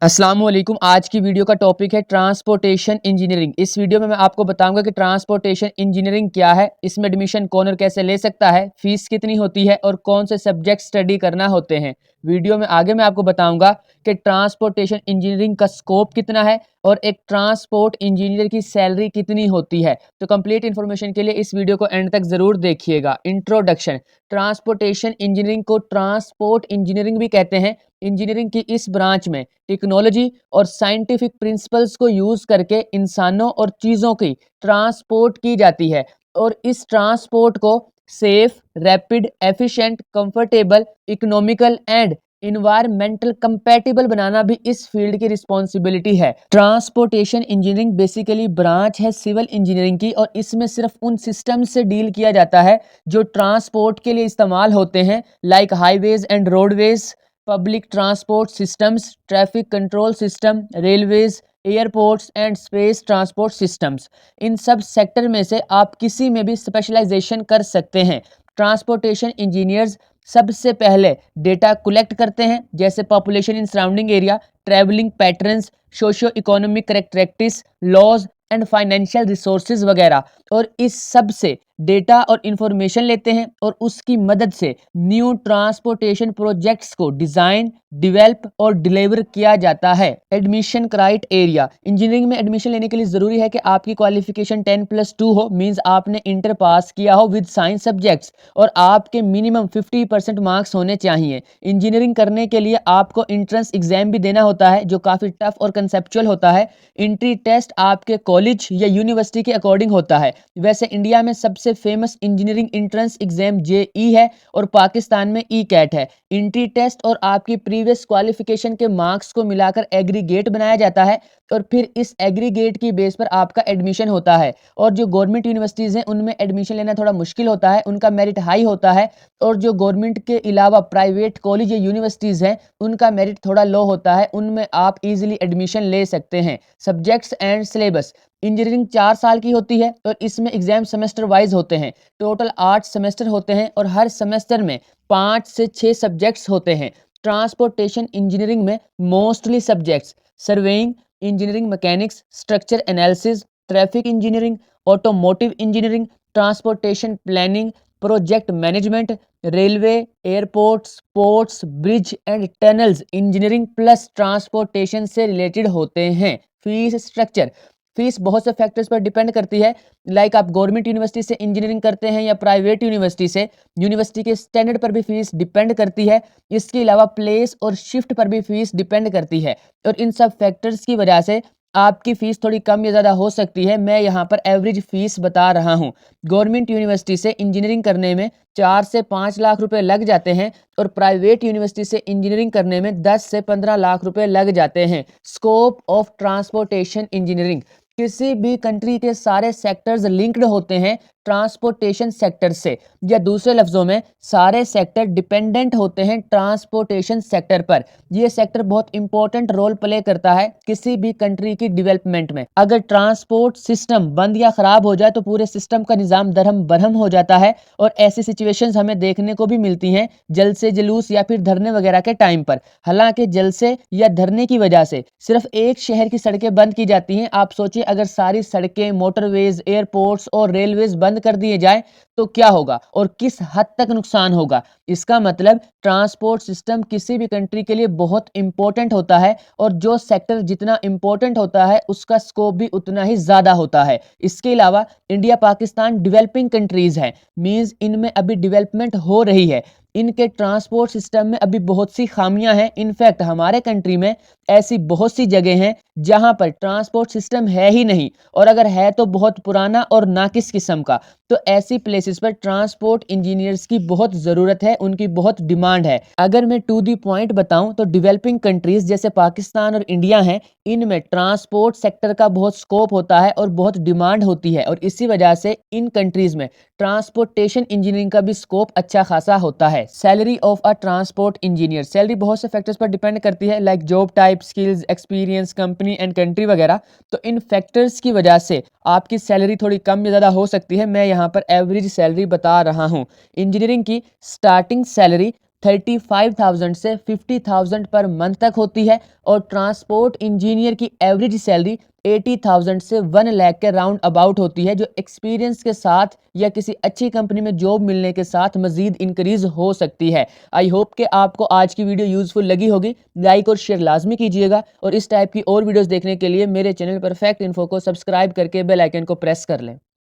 अस्सलाम वालेकुम। आज की वीडियो का टॉपिक है ट्रांसपोर्टेशन इंजीनियरिंग। इस वीडियो में मैं आपको बताऊंगा कि ट्रांसपोर्टेशन इंजीनियरिंग क्या है, इसमें एडमिशन कौन और कैसे ले सकता है, फीस कितनी होती है और कौन से सब्जेक्ट स्टडी करना होते हैं। वीडियो में आगे मैं आपको बताऊंगा कि ट्रांसपोर्टेशन इंजीनियरिंग का स्कोप कितना है और एक ट्रांसपोर्ट इंजीनियर की सैलरी कितनी होती है। तो कंप्लीट इन्फॉर्मेशन के लिए इस वीडियो को एंड तक जरूर देखिएगा। इंट्रोडक्शन। ट्रांसपोर्टेशन इंजीनियरिंग को ट्रांसपोर्ट इंजीनियरिंग भी कहते हैं। इंजीनियरिंग की इस ब्रांच में टेक्नोलॉजी और साइंटिफिक प्रिंसिपल्स को यूज करके इंसानों और चीज़ों की ट्रांसपोर्ट की जाती है और इस ट्रांसपोर्ट को safe, rapid, efficient, comfortable, economical and environmental compatible बनाना भी इस फील्ड की रिस्पॉन्सिबिलिटी है। ट्रांसपोर्टेशन इंजीनियरिंग बेसिकली ब्रांच है सिविल इंजीनियरिंग की और इसमें सिर्फ उन सिस्टम से डील किया जाता है जो ट्रांसपोर्ट के लिए इस्तेमाल होते हैं, like highways and roadways, public transport systems, traffic control system, railways, airports and space transport systems. इन सब सेक्टर में से आप किसी में भी स्पेशलाइजेशन कर सकते हैं। ट्रांसपोर्टेशन इंजीनियर्स सबसे पहले डेटा कलेक्ट करते हैं, जैसे population in surrounding area, travelling patterns, socio economic characteristics, laws and financial resources वगैरह, और इस सब से डेटा और इंफॉर्मेशन लेते हैं और उसकी मदद से न्यू ट्रांसपोर्टेशन प्रोजेक्ट्स को डिजाइन, डेवलप और डिलीवर किया जाता है। Admission criteria. इंजीनियरिंग में एडमिशन लेने के लिए जरूरी है कि आपकी क्वालिफिकेशन 10+2 हो, मींस आपने इंटर पास किया हो विद साइंस सब्जेक्ट्स और आपके मिनिमम 50% मार्क्स होने चाहिए। इंजीनियरिंग करने के लिए आपको एंट्रेंस एग्जाम भी देना होता है जो काफी टफ और कंसेप्चुअल होता है। एंट्री टेस्ट आपके कॉलेज या यूनिवर्सिटी के अकॉर्डिंग होता है। वैसे इंडिया में सबसे famous engineering entrance exam JEE है और पाकिस्तान में ई कैट है। एंट्री टेस्ट और आपकी प्रीवियस क्वालिफिकेशन के मार्क्स को मिलाकर एग्रीगेट बनाया जाता है और फिर इस एग्रीगेट की बेस पर आपका एडमिशन होता है। और जो गवर्नमेंट यूनिवर्सिटीज़ हैं उनमें एडमिशन लेना थोड़ा मुश्किल होता है, उनका मेरिट हाई होता है, और जो गवर्नमेंट के अलावा प्राइवेट कॉलेज या यूनिवर्सिटीज़ हैं उनका मेरिट थोड़ा लो होता है, उनमें आप इजीली एडमिशन ले सकते हैं। Subjects and syllabus. इंजीनियरिंग 4 साल की होती है और इसमें एग्जाम सेमेस्टर वाइज होते हैं। टोटल 8 सेमेस्टर होते हैं और हर सेमेस्टर में 5 से 6 सब्जेक्ट्स होते हैं। ट्रांसपोर्टेशन इंजीनियरिंग में mostly subjects surveying engineering, mechanics, structure analysis, traffic engineering, automotive engineering, transportation planning, project management, railway, airports, ports, bridge and tunnels engineering plus transportation से रिलेटेड होते हैं। Fees structure. फीस बहुत से factors पर depend करती है, like आप government university से इंजीनियरिंग करते हैं या प्राइवेट यूनिवर्सिटी से, यूनिवर्सिटी के स्टैंडर्ड पर भी फीस डिपेंड करती है। इसके अलावा प्लेस और शिफ्ट पर भी फीस डिपेंड करती है और इन सब फैक्टर्स की वजह से आपकी फ़ीस थोड़ी कम या ज़्यादा हो सकती है। मैं यहाँ पर एवरेज फ़ीस बता रहा हूँ। गवर्नमेंट यूनिवर्सिटी से इंजीनियरिंग करने में 4 से 5 लाख रुपए लग जाते हैं और प्राइवेट यूनिवर्सिटी से इंजीनियरिंग करने में 10 से 15 लाख रुपए लग जाते हैं। Scope of transportation engineering. किसी भी कंट्री के सारे सेक्टर्स लिंक्ड होते हैं ट्रांसपोर्टेशन सेक्टर से, या दूसरे लफ्जों में सारे सेक्टर डिपेंडेंट होते हैं ट्रांसपोर्टेशन सेक्टर पर। यह सेक्टर बहुत इंपॉर्टेंट रोल प्ले करता है किसी भी कंट्री की डेवलपमेंट में। अगर ट्रांसपोर्ट सिस्टम बंद या खराब हो जाए तो पूरे सिस्टम का निजाम दरहम बरहम हो जाता है और ऐसी सिचुएशंस हमें देखने को भी मिलती हैं जलसे जुलूस या फिर धरने वगैरह के टाइम पर। हालांकि जलसे या धरने की वजह से सिर्फ एक शहर की सड़कें बंद की जाती हैं। आप सोचिए अगर सारी सड़कें, मोटरवेज, एयरपोर्ट्स और रेलवेज बंद कर दिए जाए तो क्या होगा और किस हद तक नुकसान होगा। इसका मतलब ट्रांसपोर्ट सिस्टम किसी भी कंट्री के लिए बहुत इंपॉर्टेंट होता है और जो सेक्टर जितना इंपॉर्टेंट होता है उसका स्कोप भी उतना ही ज्यादा होता है। इसके अलावा इंडिया, पाकिस्तान डेवलपिंग कंट्रीज हैं, मींस इनमें अभी डेवलपमेंट हो रही है। इनके ट्रांसपोर्ट सिस्टम में अभी बहुत सी खामियां हैं। इनफैक्ट हमारे कंट्री में ऐसी बहुत सी जगह हैं जहां पर ट्रांसपोर्ट सिस्टम है ही नहीं, और अगर है तो बहुत पुराना और नाकिस किस्म का। तो ऐसी प्लेसेस पर ट्रांसपोर्ट इंजीनियर्स की बहुत ज़रूरत है, उनकी बहुत डिमांड है। अगर मैं टू दी पॉइंट बताऊं तो डेवलपिंग कंट्रीज जैसे पाकिस्तान और इंडिया हैं, इनमें ट्रांसपोर्ट सेक्टर का बहुत स्कोप होता है और बहुत डिमांड होती है और इसी वजह से इन कंट्रीज में ट्रांसपोर्टेशन इंजीनियरिंग का भी स्कोप अच्छा खासा होता है। Salary of a transport engineer. Salary बहुत से फैक्टर्स पर डिपेंड करती है, like job type, skills, experience, company and country वगैरह। तो इन फैक्टर्स की वजह से आपकी सैलरी थोड़ी कम या ज़्यादा हो सकती है। मैं यहाँ पर एवरेज सैलरी बता रहा हूँ। इंजीनियरिंग की स्टार्टिंग सैलरी 35,000 से 50,000 पर मंथ तक होती है और ट्रांसपोर्ट इंजीनियर की एवरेज सैलरी 80,000 से 1 लाख के राउंड अबाउट होती है, जो एक्सपीरियंस के साथ या किसी अच्छी कंपनी में जॉब मिलने के साथ मजीद इंक्रीज हो सकती है। आई होप कि आपको आज की वीडियो यूजफुल लगी होगी। लाइक और शेयर लाजमी कीजिएगा और इस टाइप की और वीडियोस देखने के लिए मेरे चैनल परफेक्ट इन्फो को सब्सक्राइब करके बेल आइकन को प्रेस कर लें।